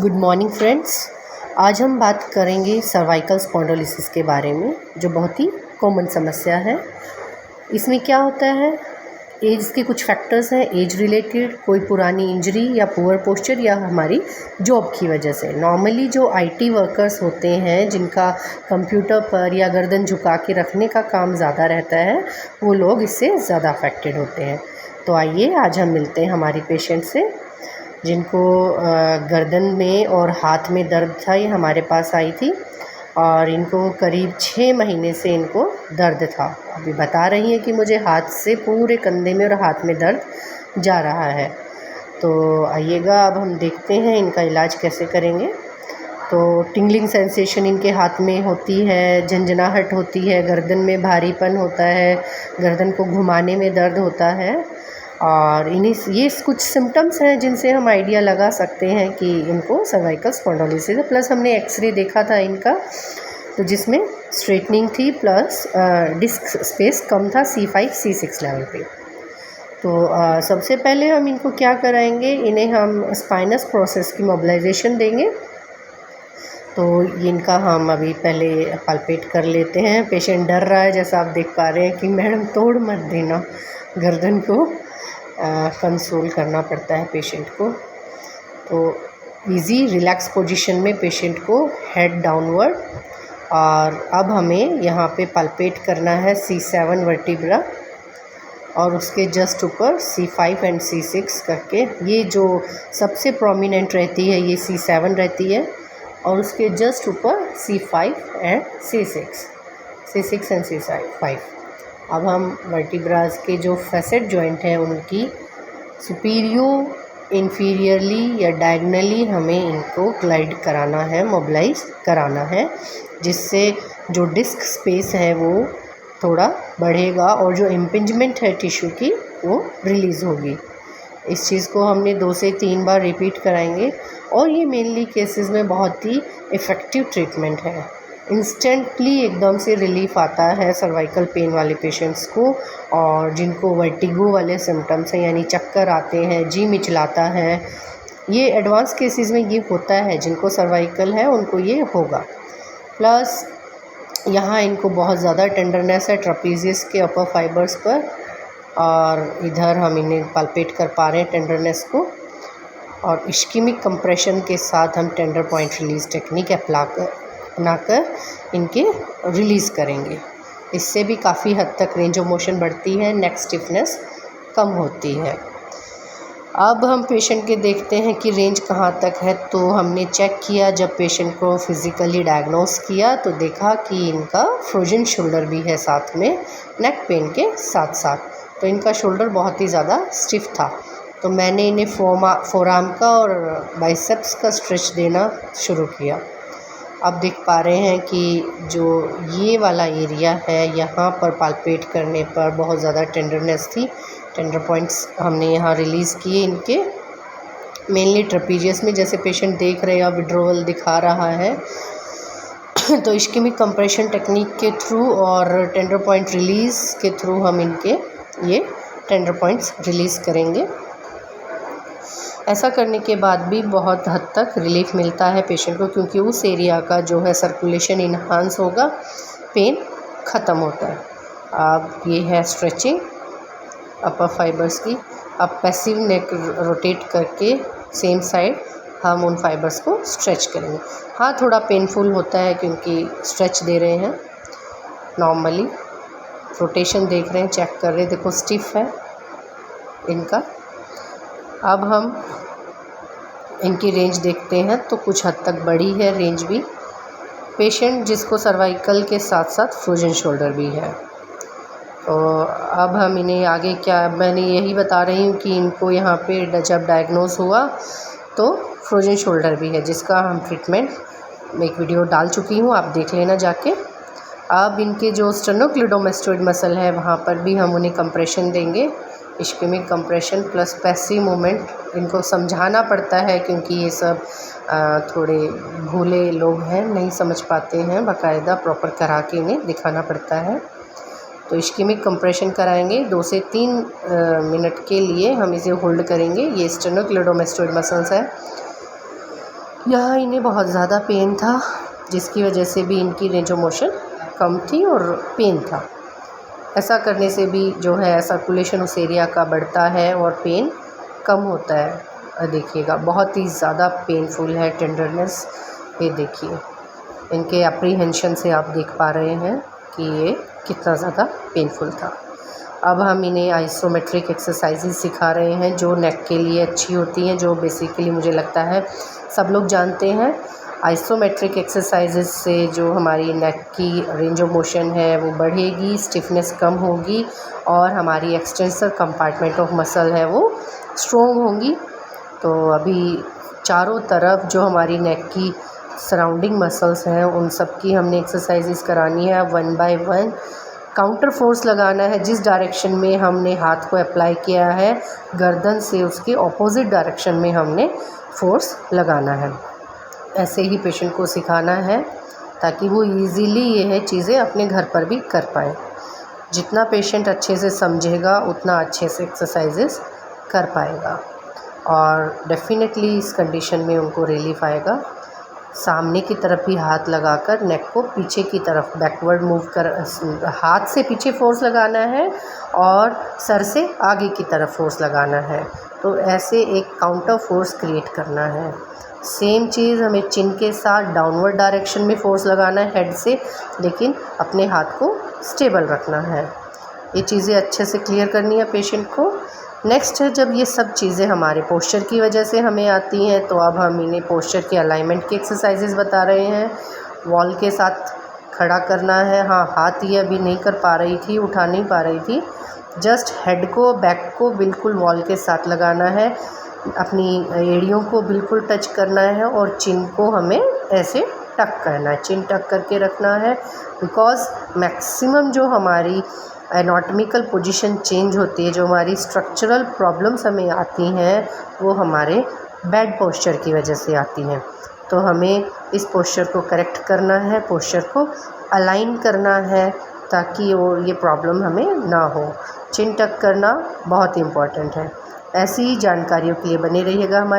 Good morning friends. आज हम बात करेंगे सर्वाइकल स्पॉन्डिलोसिस के बारे में, जो बहुत ही कॉमन समस्या है। इसमें क्या होता है, एज के कुछ फैक्टर्स हैं, एज रिलेटेड, कोई पुरानी इंजरी या पुअर पोस्चर या हमारी जॉब की वजह से। नॉर्मली जो आईटी वर्कर्स होते हैं जिनका कंप्यूटर पर या गर्दन झुका के रखने का काम ज़्यादा रहता है, वो लोग इससे ज़्यादा अफेक्टेड होते हैं। तो आइए आज हम मिलते हैं हमारी पेशेंट से जिनको गर्दन में और हाथ में दर्द था। ये हमारे पास आई थी और इनको करीब 6 महीने से इनको दर्द था। अभी बता रही हैं कि मुझे हाथ से पूरे कंधे में और हाथ में दर्द जा रहा है। तो आइएगा अब हम देखते हैं इनका इलाज कैसे करेंगे। तो टिंगलिंग सेंसेशन इनके हाथ में होती है, झंझनाहट होती है, गर्दन में भारीपन होता है, गर्दन को घुमाने में दर्द होता है। और ये कुछ सिम्टम्स हैं जिनसे हम आइडिया लगा सकते हैं कि इनको सर्वाइकल स्पॉन्डिलोसिस है। प्लस हमने एक्सरे देखा था इनका, तो जिसमें स्ट्रेटनिंग थी प्लस डिस्क स्पेस कम था C5 C6 लेवल पे। तो सबसे पहले हम इनको क्या कराएंगे, इन्हें हम स्पाइनस प्रोसेस की मोबिलाइजेशन देंगे। तो इनका हम अभी पहले पल्पेट कर लेते हैं। पेशेंट डर रहा है, जैसा आप देख पा रहे हैं कि मैडम तोड़ मत देना। गर्दन को कंसोल करना पड़ता है पेशेंट को। तो इजी रिलैक्स पोजीशन में पेशेंट को हेड डाउनवर्ड, और अब हमें यहाँ पे पल्पेट करना है C7 वर्टिब्रा और उसके जस्ट ऊपर C5 एंड C6 करके। ये जो सबसे प्रोमिनेंट रहती है ये C7 रहती है और उसके जस्ट ऊपर C5 and C6 and C5। अब हम वर्टिब्रास के जो फैसेट जॉइंट हैं उनकी सुपीरियर इंफीरियरली या डायगनली हमें इनको ग्लाइड कराना है, मोबिलाइज कराना है, जिससे जो डिस्क स्पेस है वो थोड़ा बढ़ेगा और जो इम्पिंजमेंट है टिश्यू की वो रिलीज़ होगी। इस चीज़ को हमने 2 से 3 बार रिपीट कराएंगे और ये मेनली केसेस में बहुत ही इफ़ेक्टिव ट्रीटमेंट है। इंस्टेंटली एकदम से रिलीफ आता है सर्वाइकल पेन वाले पेशेंट्स को, और जिनको वर्टिगो वाले सिम्टम्स हैं यानी चक्कर आते हैं, जी मिचलाता है, ये एडवांस केसेस में ये होता है। जिनको सर्वाइकल है उनको ये होगा। प्लस यहाँ इनको बहुत ज़्यादा टेंडरनेस है ट्रापेजियस के अपर फाइबर्स पर, और इधर हम इन्हें पल्पेट कर पा रहे हैं टेंडरनेस को, और इश्केमिक कंप्रेशन के साथ हम टेंडर पॉइंट रिलीज़ टेक्निक अपनाकर इनके रिलीज़ करेंगे। इससे भी काफ़ी हद तक रेंज ऑफ मोशन बढ़ती है, नेक स्टिफनेस कम होती है। अब हम पेशेंट के देखते हैं कि रेंज कहाँ तक है। तो हमने चेक किया, जब पेशेंट को फिज़िकली डायग्नोस किया तो देखा कि इनका फ्रोजन शोल्डर भी है साथ में, नेक पेन के साथ साथ। तो इनका शोल्डर बहुत ही ज़्यादा स्टिफ था। तो मैंने इन्हें फोरआर्म का और बाइसेप्स का स्ट्रेच देना शुरू किया। अब देख पा रहे हैं कि जो ये वाला एरिया है, यहाँ पर पाल्पेट करने पर बहुत ज़्यादा टेंडरनेस थी। टेंडर पॉइंट्स हमने यहाँ रिलीज़ किए इनके, मेनली ट्रेपीजियस में, जैसे पेशेंट देख रहे हैं, अब विड्रोवल दिखा रहा है। तो इश्केमिक कंप्रेशन टेक्निक के थ्रू और टेंडर पॉइंट रिलीज़ के थ्रू हम इनके ये टेंडर पॉइंट्स रिलीज़ करेंगे। ऐसा करने के बाद भी बहुत हद तक रिलीफ मिलता है पेशेंट को, क्योंकि उस एरिया का जो है सर्कुलेशन इन्हांस होगा, पेन ख़त्म होता है। अब ये है स्ट्रेचिंग अपर फाइबर्स की। अब पैसिव नेक रोटेट करके सेम साइड हम उन फाइबर्स को स्ट्रेच करेंगे। हाँ, थोड़ा पेनफुल होता है क्योंकि स्ट्रेच दे रहे हैं। नॉर्मली रोटेशन देख रहे हैं, चेक कर रहे हैं, देखो स्टिफ है इनका। अब हम इनकी रेंज देखते हैं तो कुछ हद तक बड़ी है रेंज भी। पेशेंट जिसको सर्वाइकल के साथ साथ फ्रोजन शोल्डर भी है। तो अब हम इन्हें आगे क्या, मैंने यही बता रही हूँ कि इनको यहाँ पे जब डायग्नोस हुआ तो फ्रोजन शोल्डर भी है, जिसका हम ट्रीटमेंट एक वीडियो डाल चुकी हूँ, आप देख लेना जाके। अब इनके जो स्टेनोक्लिडोमास्टोइड मसल है वहाँ पर भी हम उन्हें कंप्रेशन देंगे, ischaemic compression plus passive movement. इनको समझाना पड़ता है क्योंकि ये सब थोड़े भूले लोग हैं, नहीं समझ पाते हैं, बाकायदा प्रॉपर करा के इन्हें दिखाना पड़ता है। तो इश्केमिक कंप्रेशन कराएंगे 2 से 3 मिनट के लिए हम इसे होल्ड करेंगे। ये स्टेनोक्लिडोमास्टोइड मसल्स है, यहाँ इन्हें बहुत ज़्यादा पेन था, जिसकी वजह से भी इनकी रेंज ऑफ मोशन कम थी और पेन था। ऐसा करने से भी जो है सर्कुलेशन उस एरिया का बढ़ता है और पेन कम होता है। देखिएगा बहुत ही ज़्यादा पेनफुल है टेंडरनेस। ये देखिए इनके अप्रीहेंशन से आप देख पा रहे हैं कि ये कितना ज़्यादा पेनफुल था। अब हम इन्हें आइसोमेट्रिक एक्सरसाइजेज सिखा रहे हैं जो नेक के लिए अच्छी होती हैं, जो बेसिकली मुझे लगता है सब लोग जानते हैं। आइसोमेट्रिक एक्सरसाइजेज से जो हमारी नेक की रेंज ऑफ मोशन है वो बढ़ेगी, स्टिफनेस कम होगी और हमारी एक्सटेंसर कंपार्टमेंट ऑफ मसल है वो स्ट्रॉन्ग होंगी। तो अभी चारों तरफ जो हमारी नेक की सराउंडिंग मसल्स हैं उन सब की हमने एक्सरसाइजेस करानी है। 1 बाय 1 काउंटर फोर्स लगाना है। जिस डायरेक्शन में हमने हाथ को अप्लाई किया है गर्दन से उसके ऑपोजिट डायरेक्शन में हमने फोर्स लगाना है। ऐसे ही पेशेंट को सिखाना है ताकि वो इजीली ये है चीज़ें अपने घर पर भी कर पाए। जितना पेशेंट अच्छे से समझेगा उतना अच्छे से एक्सरसाइजेस कर पाएगा और डेफिनेटली इस कंडीशन में उनको रिलीफ आएगा। सामने की तरफ भी हाथ लगाकर नेक को पीछे की तरफ बैकवर्ड मूव कर, हाथ से पीछे फोर्स लगाना है और सर से आगे की तरफ फोर्स लगाना है। तो ऐसे एक काउंटर फोर्स क्रिएट करना है। सेम चीज़ हमें चिन के साथ डाउनवर्ड डायरेक्शन में फोर्स लगाना है हेड से, लेकिन अपने हाथ को स्टेबल रखना है। ये चीज़ें अच्छे से क्लियर करनी है पेशेंट को। नेक्स्ट है, जब ये सब चीज़ें हमारे पोस्चर की वजह से हमें आती हैं तो अब हम इन्हें पोस्चर के अलाइनमेंट की एक्सरसाइजेज बता रहे हैं। वॉल के साथ खड़ा करना है। हाँ, हाथ ये अभी नहीं कर पा रही थी, उठा नहीं पा रही थी। जस्ट हेड को, बैक को बिल्कुल वॉल के साथ लगाना है। अपनी एड़ियों को बिल्कुल टच करना है और चिन को हमें ऐसे टक करना है, चिन टक करके रखना है। बिकॉज़ मैक्सिमम जो हमारी एनाटॉमिकल पोजीशन चेंज होती है, जो हमारी स्ट्रक्चरल प्रॉब्लम्स हमें आती हैं वो हमारे बैड पोस्चर की वजह से आती हैं। तो हमें इस पोस्चर को करेक्ट करना है, पोस्चर को अलाइन करना है ताकि वो ये प्रॉब्लम हमें ना हो। चिन टक करना बहुत इम्पॉर्टेंट है। ऐसी जानकारियों के लिए बने रहिएगा हमारे